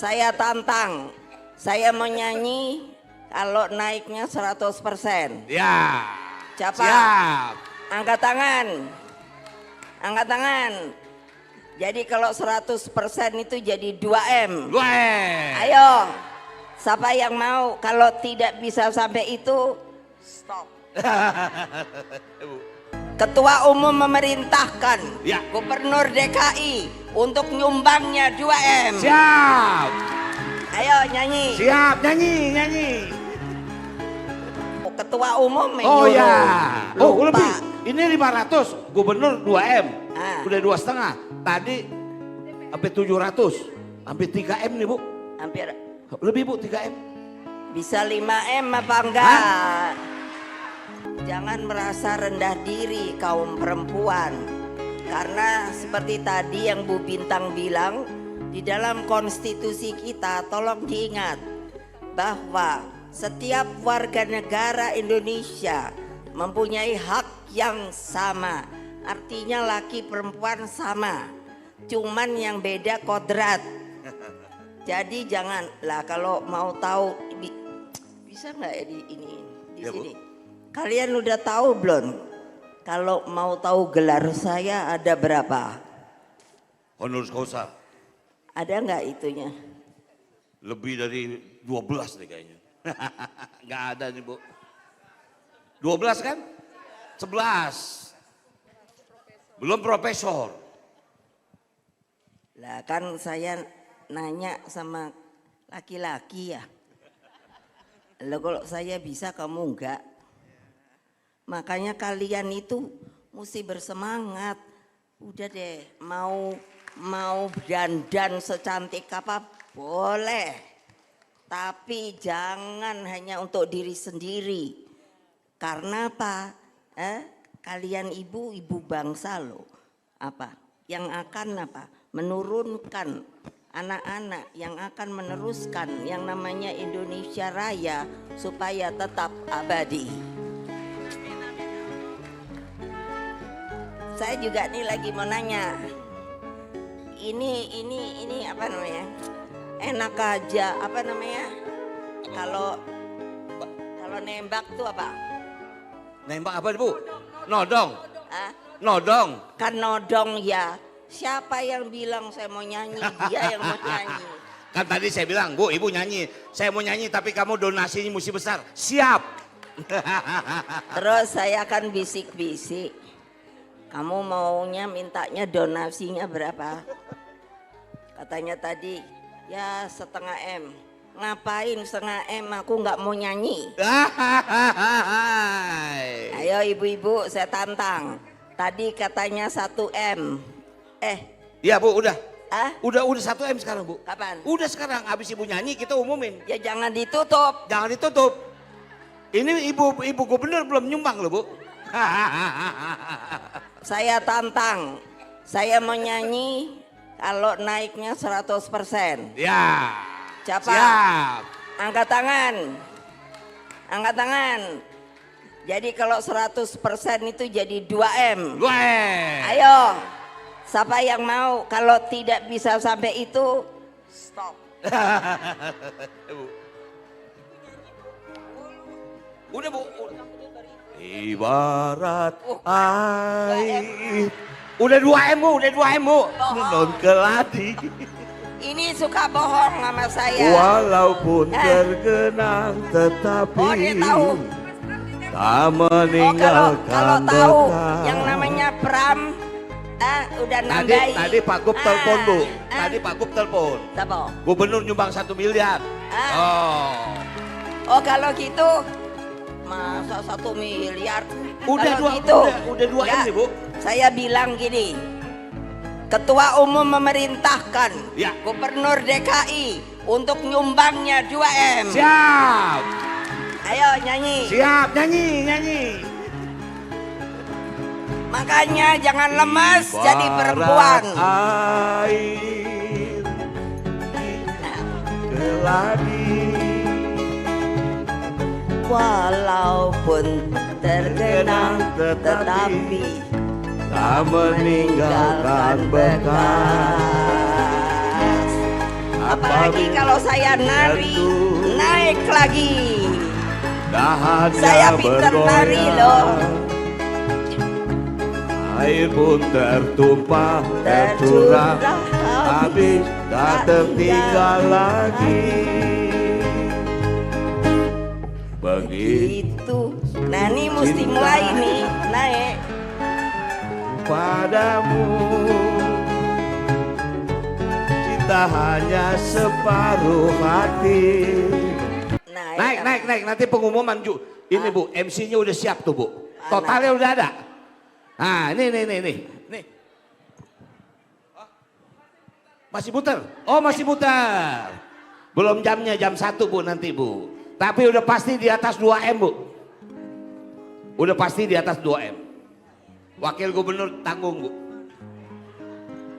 Saya tantang, saya mau nyanyi kalau naiknya 100%. Ya. Siapa? Siap. Angkat tangan. Angkat tangan. Jadi kalau 100% itu jadi 2M. Gue. Ayo. Siapa yang mau? Kalau tidak bisa sampai itu, stop. Ketua Umum memerintahkan Ya. Gubernur DKI untuk nyumbangnya 2M. Siap. Ayo nyanyi. Siap, nyanyi. Ketua Umum Oh menyuruh. ya. Oh Lupa. lebih. Ini 500. Gubernur 2M. Ah. Udah 2,5. Tadi sampai 700. Sampai 3M nih Bu. Hampir Lebih Bu 3M. bisa 5M apa enggak? Jangan merasa rendah diri kaum perempuan. Karena seperti tadi yang Bu Bintang bilang, di dalam konstitusi kita tolong diingat bahwa setiap warga negara Indonesia mempunyai hak yang sama. Artinya laki perempuan sama. Cuman yang beda kodrat. Jadi jangan lah kalau mau tahu bisa nggak ya di Ya, Bu. sini. Kalian udah tahu belum? Kalau mau tahu gelar saya ada berapa? Honoris causa. Ada nggak itunya? Lebih dari 12 nih kayaknya. Nggak ada nih Bu. 12 kan? 11. Belum profesor. Lah kan saya nanya sama laki-laki ya. Lah kalau saya bisa kamu enggak. Makanya kalian itu mesti bersemangat. Udah deh mau dandan secantik apa boleh. Tapi jangan hanya untuk diri sendiri. Karena apa? Kalian ibu bangsa loh. Apa? Yang akan apa? Menurunkan anak-anak yang akan meneruskan yang namanya Indonesia Raya supaya tetap abadi. Saya juga nih lagi mau nanya. Ini apa namanya? Enak aja apa namanya? Kalau nembak tuh apa? Nembak apa Bu? Nodong. Hah? Nodong. Kan nodong ya. Siapa yang bilang saya mau nyanyi? Dia yang mau nyanyi. Kan tadi saya bilang, Bu, Ibu nyanyi. Saya mau nyanyi tapi kamu donasinya mesti besar. Siap. Terus saya akan bisik-bisik. Kamu maunya mintanya donasinya berapa? Katanya tadi, ya 1/2 M. Ngapain 1/2 M? Aku nggak mau nyanyi. Ayo ibu-ibu saya tantang. Tadi katanya 1M. Iya Bu, udah. Udah 1M sekarang Bu. kapan? Udah sekarang, habis Ibu nyanyi kita umumin. Ya jangan ditutup. Jangan ditutup. Ini ibu gubernur belum nyumbang loh Bu. Saya tantang. Saya mau nyanyi kalau naiknya 100%. Ya. Siapa? Siap. Angkat tangan. Angkat tangan. Jadi kalau 100% itu jadi 2M. Gue. Ayo. Siapa yang mau? Kalau tidak bisa sampai itu, stop. Udah Bu. Ibarat air. Udah 2M Bu, udah 2M Bu. Non keladi. Ini suka bohong sama saya. Walaupun tergenang tetapi Oh, dia tahu. tak Oh, kalau meninggalkan tahu bekas. yang namanya Pram, udah Tadi nambahin. tadi Pak Gub telepon Bu. Ah. Tadi Pak Gub telepon. Siapa? Gubernur nyumbang 1 miliar. Oh kalau gitu, masa 1 miliar? Udah Kalau dua, gitu, udah 2M ya, nih Bu. Saya bilang gini, Ketua Umum memerintahkan Ya. Gubernur DKI untuk nyumbangnya 2M. Siap. Ayo nyanyi. Siap, nyanyi. Makanya jangan lemas jadi perempuan. Air geladi Walaupun tergenang tetapi tak meninggalkan bekas. Apalagi kalau saya nari, naik lagi. Dahannya Saya pintar nari loh. Air pun tertumpah, tercurah, habis tak tertinggal lagi. Begitu Nah ini mesti mulai nih naik. padamu, cinta hanya separuh hati. Naik, nanti pengumuman Ju. Ini Bu, MC-nya udah siap tuh Bu. Totalnya udah ada. Nah, nih. Masih muter? Oh masih muter. Belum jamnya, jam 1 Bu nanti Bu. Tapi udah pasti di atas 2M Bu. Udah pasti di atas 2M. Wakil Gubernur tanggung Bu.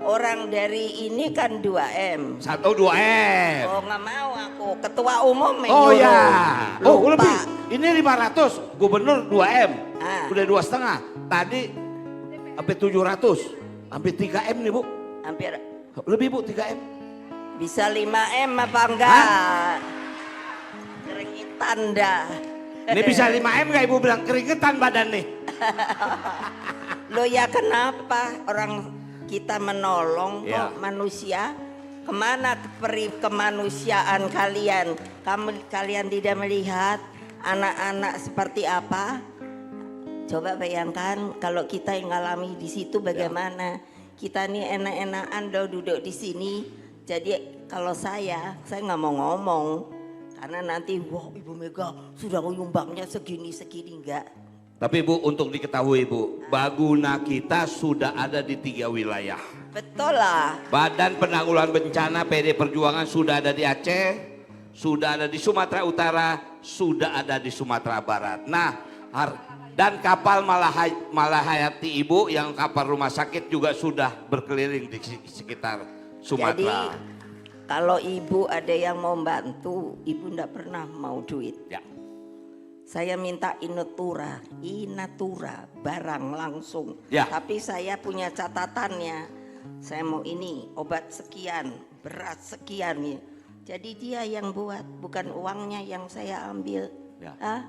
Orang dari ini kan 2M. 2M. Oh nggak mau aku, ketua umum Oh menyuruh. ya. Oh Lupa. lebih. Ini 500, gubernur 2M. Ah. Udah 2,5. Tadi sampai 700. Hampir 3M nih Bu. Hampir Lebih Bu 3M. bisa 5M apa enggak? Keringitan dah. Ini bisa 5M gak Ibu bilang keringetan badan nih. Loh ya kenapa orang kita menolong Ya. kok manusia? Kemana kemanusiaan kalian? Kalian tidak melihat anak-anak seperti apa? Coba bayangkan kalau kita yang ngalami di situ bagaimana? Kita nih enak-enakan loh duduk di sini. Jadi kalau saya nggak mau ngomong karena nanti wah Ibu Mega sudah nyumbangnya segini enggak. Tapi Bu untuk diketahui Bu, Baguna kita sudah ada di 3 wilayah. Betul lah. Badan Penanggulangan Bencana PD Perjuangan sudah ada di Aceh, sudah ada di Sumatera Utara, sudah ada di Sumatera Barat. Nah, dan kapal Malahayati Ibu yang kapal rumah sakit juga sudah berkeliling di sekitar Sumatera. Jadi kalau Ibu ada yang mau bantu, Ibu enggak pernah mau duit. Ya. Saya minta inatura barang langsung. Ya. Tapi saya punya catatannya. Saya mau ini obat sekian, beras sekian ya. Jadi dia yang buat, bukan uangnya yang saya ambil. Ya.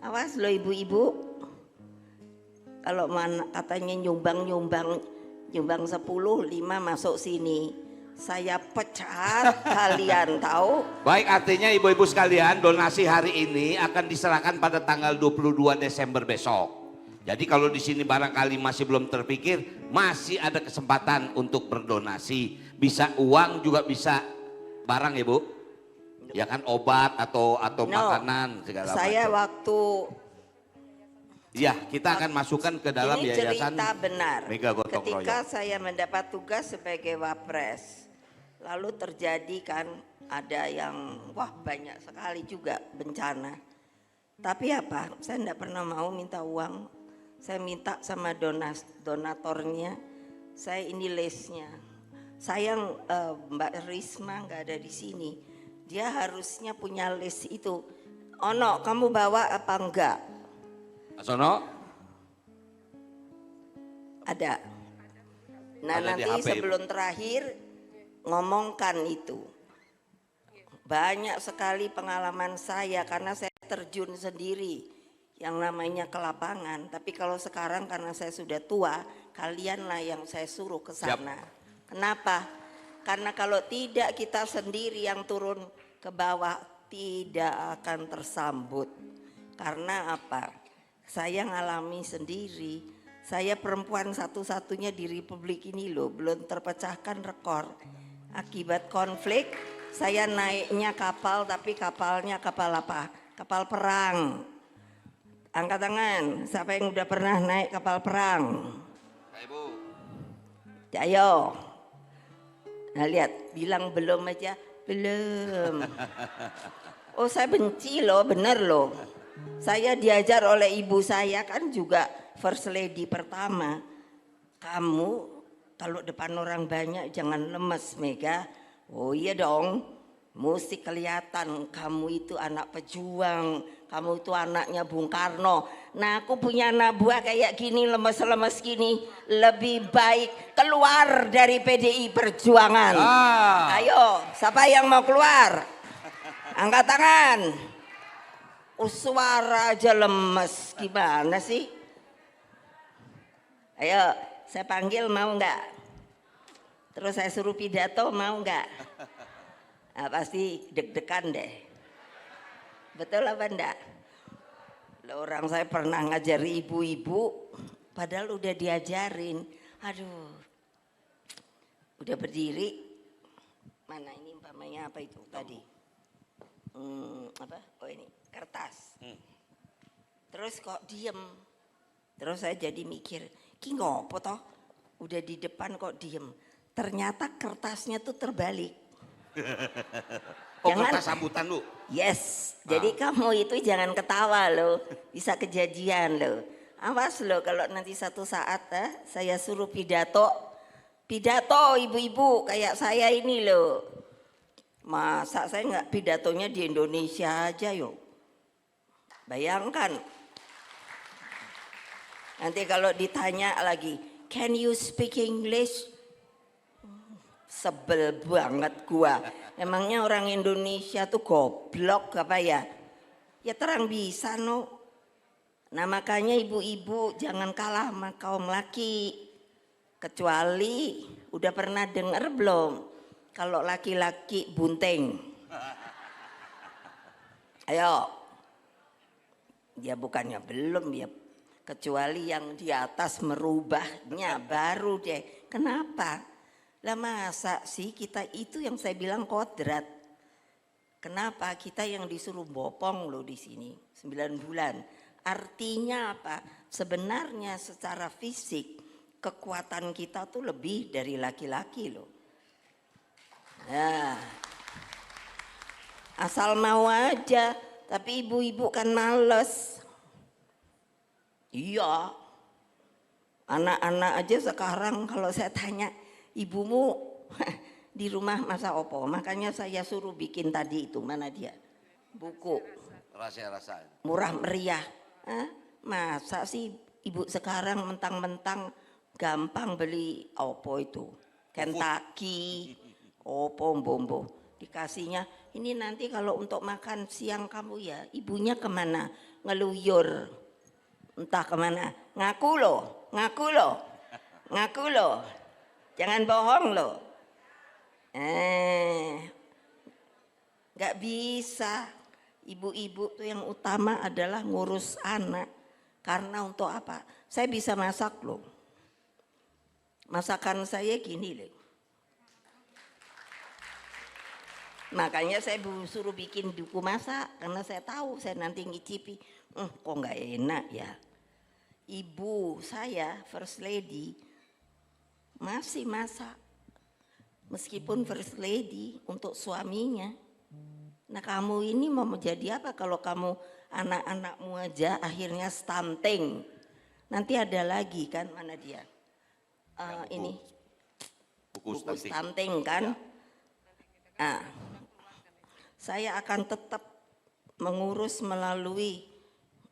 Awas loh ibu-ibu. Kalau katanya nyumbang 10, 5 masuk sini. Saya pecat kalian tahu. Baik, artinya ibu-ibu sekalian donasi hari ini akan diserahkan pada tanggal 22 Desember besok. Jadi kalau di sini barangkali masih belum terpikir, masih ada kesempatan untuk berdonasi. Bisa uang juga bisa barang ya Bu? Ya kan obat atau makanan segala Saya macam. waktu Iya, kita akan masukkan ke dalam ini yayasan cerita benar. Mega Gotong Ketika Royong. saya mendapat tugas sebagai wapres, lalu terjadi kan ada yang banyak sekali juga bencana. Tapi apa? Saya tidak pernah mau minta uang. Saya minta sama donatornya. Saya ini lesnya. Sayang Mbak Risma nggak ada di sini. Dia harusnya punya les itu. Ono, kamu bawa apa enggak? Sono? Ada. Nah Ada di nanti HP, sebelum terakhir ngomongkan itu. Banyak sekali pengalaman saya karena saya terjun sendiri yang namanya ke lapangan. Tapi kalau sekarang karena saya sudah tua, kalianlah yang saya suruh ke sana. Kenapa? Karena kalau tidak kita sendiri yang turun ke bawah tidak akan tersambut. Karena apa? Saya ngalami sendiri. Saya perempuan satu-satunya di Republik ini loh, belum terpecahkan rekor. Akibat konflik, saya naiknya kapal tapi kapalnya kapal apa? Kapal perang. Angkat tangan, siapa yang udah pernah naik kapal perang? Ibu. Ayo. Nah lihat, bilang belum aja, belum. Oh saya benci loh, bener loh. Saya diajar oleh ibu saya kan juga first lady pertama. Kamu kalau depan orang banyak jangan lemes Mega. Oh iya dong. Mesti kelihatan kamu itu anak pejuang, kamu itu anaknya Bung Karno. Nah aku punya anak buah kayak gini, lemes-lemes gini, lebih baik keluar dari PDI Perjuangan. Ayo, siapa yang mau keluar? Angkat tangan. Suara aja lemes, gimana sih? Ayo, saya panggil mau nggak? Terus saya suruh pidato mau nggak? Nah, pasti deg-degan deh. Betul apa enggak? Orang saya pernah ngajari ibu-ibu, padahal udah diajarin. Aduh, udah berdiri. Mana ini umpamanya apa itu tadi? Apa? Oh ini kertas. Terus kok diem? Terus saya jadi mikir, ki ngopo toh? Udah di depan kok diem? Ternyata kertasnya tuh terbalik. Kertas sambutan lu? Yes, jadi kamu itu jangan ketawa loh, bisa kejadian loh. Awas loh kalau nanti satu saat saya suruh pidato ibu-ibu kayak saya ini loh. Masa saya nggak pidatonya di Indonesia aja yuk. Bayangkan. Nanti kalau ditanya lagi, can you speak English? Sebel banget gua. Emangnya orang Indonesia tuh goblok apa ya? Ya terang bisa no. Nah makanya ibu-ibu jangan kalah sama kaum laki. Kecuali udah pernah dengar belum? Kalau laki-laki bunting. Ayo. Ya bukannya belum ya. Kecuali yang di atas merubahnya baru deh. Kenapa? Lah masa sih kita itu yang saya bilang kodrat. Kenapa kita yang disuruh bopong loh di sini 9 bulan. Artinya apa? Sebenarnya secara fisik kekuatan kita tuh lebih dari laki-laki loh. Nah, asal mau aja, tapi ibu-ibu kan males. Iya, anak-anak aja sekarang kalau saya tanya, ibumu di rumah masa opo? Makanya saya suruh bikin tadi itu, mana dia? Buku. Rasa-rasa. Murah meriah. Masa sih ibu sekarang mentang-mentang gampang beli opo itu? Kentucky, opo bombo. Dikasihnya, ini nanti kalau untuk makan siang kamu ya, ibunya kemana? Ngeluyur. Entah kemana. Ngaku loh. Jangan bohong loh. Gak bisa. Ibu-ibu tuh yang utama adalah ngurus anak. Karena untuk apa? Saya bisa masak loh. Masakan saya gini loh. Makanya saya suruh bikin buku masak. Karena saya tahu saya nanti ngicipi. Kok gak enak ya. Ibu saya, First Lady, masih masak. Meskipun First Lady untuk suaminya. Nah kamu ini mau menjadi apa kalau kamu anak-anakmu aja akhirnya stunting. Nanti ada lagi kan, mana dia? Ini buku stunting kan. Ya. Nah, saya akan tetap mengurus melalui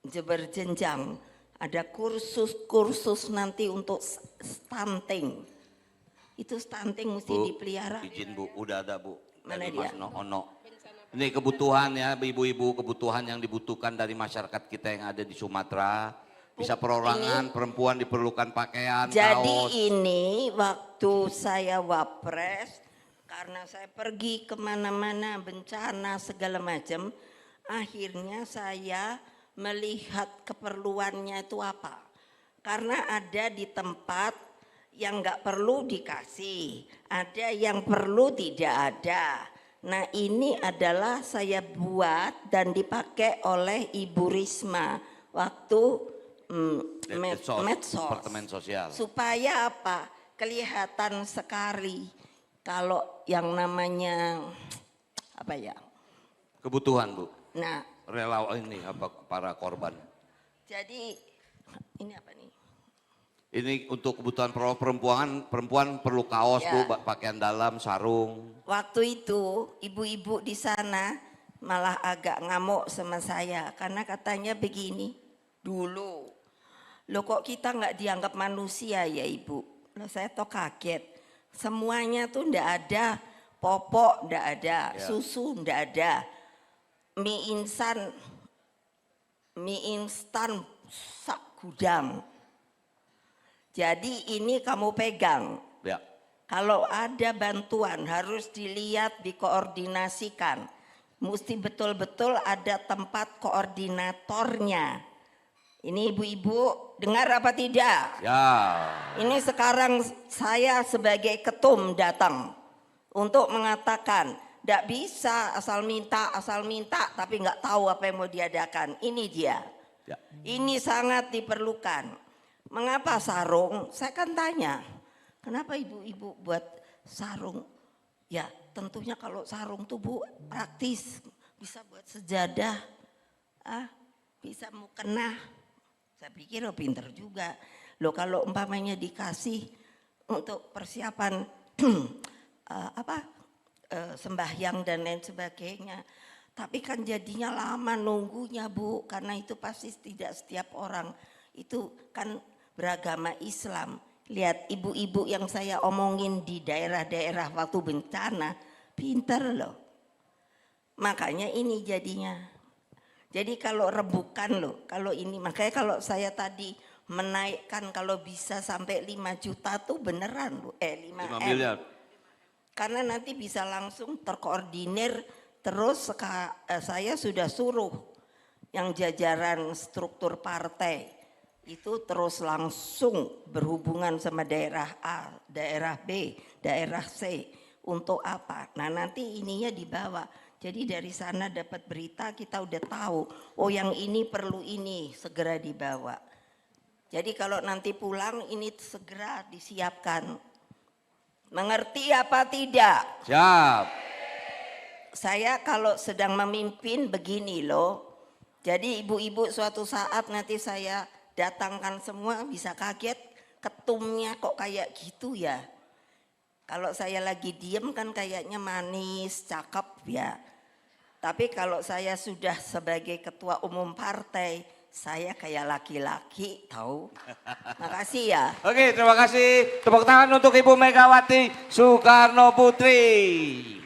berjenjang. Ada kursus nanti untuk stunting. Itu stunting mesti dipelihara. Izin Bu, udah ada Bu. Mana dari dia? Mas Ono. Ini kebutuhan ya ibu-ibu, kebutuhan yang dibutuhkan dari masyarakat kita yang ada di Sumatera. Bisa perorangan, perempuan diperlukan pakaian, Jadi kaos. ini waktu saya wapres, karena saya pergi kemana-mana bencana segala macam, akhirnya saya melihat keperluannya itu apa. Karena ada di tempat yang nggak perlu dikasih, ada yang perlu tidak ada. Nah ini adalah saya buat dan dipakai oleh Ibu Risma waktu medsos. Departemen Sosial. Supaya apa? Kelihatan sekali kalau yang namanya apa ya? Kebutuhan Bu. Nah, Relawan ini apa para korban. jadi ini apa nih? Ini untuk kebutuhan perempuan perlu kaos Ya. Bu, pakaian dalam, sarung. Waktu itu ibu-ibu di sana malah agak ngamuk sama saya karena katanya begini, dulu, loh kok kita nggak dianggap manusia ya ibu? Loh saya toh kaget, semuanya tuh ndak ada, popok ndak ada, Ya. susu ndak ada, mie instan sak gudang. Jadi ini kamu pegang. Ya. Kalau ada bantuan harus dilihat, dikoordinasikan. Mesti betul-betul ada tempat koordinatornya. Ini ibu-ibu dengar apa tidak? Ya. Ini sekarang saya sebagai ketum datang untuk mengatakan tidak bisa asal minta tapi nggak tahu apa yang mau diadakan. Ini dia. Ya. Ini sangat diperlukan. Mengapa sarung? Saya kan tanya, kenapa ibu-ibu buat sarung? Ya tentunya kalau sarung tuh Bu praktis, bisa buat sejadah, bisa mukena. Saya pikir oh pinter juga. Loh kalau umpamanya dikasih untuk persiapan sembahyang dan lain sebagainya. Tapi kan jadinya lama nunggunya Bu, karena itu pasti tidak setiap orang itu kan beragama Islam. Lihat ibu-ibu yang saya omongin di daerah-daerah waktu bencana, pinter loh. Makanya ini jadinya. Jadi kalau rebukan loh, kalau ini makanya kalau saya tadi menaikkan kalau bisa sampai 5 juta tuh beneran loh, 5 5 miliar. Karena nanti bisa langsung terkoordinir terus saya sudah suruh yang jajaran struktur partai itu terus langsung berhubungan sama daerah A, daerah B, daerah C untuk apa? Nah nanti ininya dibawa. Jadi dari sana dapat berita kita udah tahu, oh yang ini perlu ini segera dibawa. Jadi kalau nanti pulang ini segera disiapkan. Mengerti apa tidak? Siap. Saya kalau sedang memimpin begini loh. Jadi ibu-ibu suatu saat nanti saya datangkan semua bisa kaget ketumnya kok kayak gitu ya. Kalau saya lagi diem kan kayaknya manis, cakep ya. Tapi kalau saya sudah sebagai ketua umum partai, saya kayak laki-laki tahu. Makasih ya. Oke, terima kasih. Tepuk tangan untuk Ibu Megawati Soekarno Putri.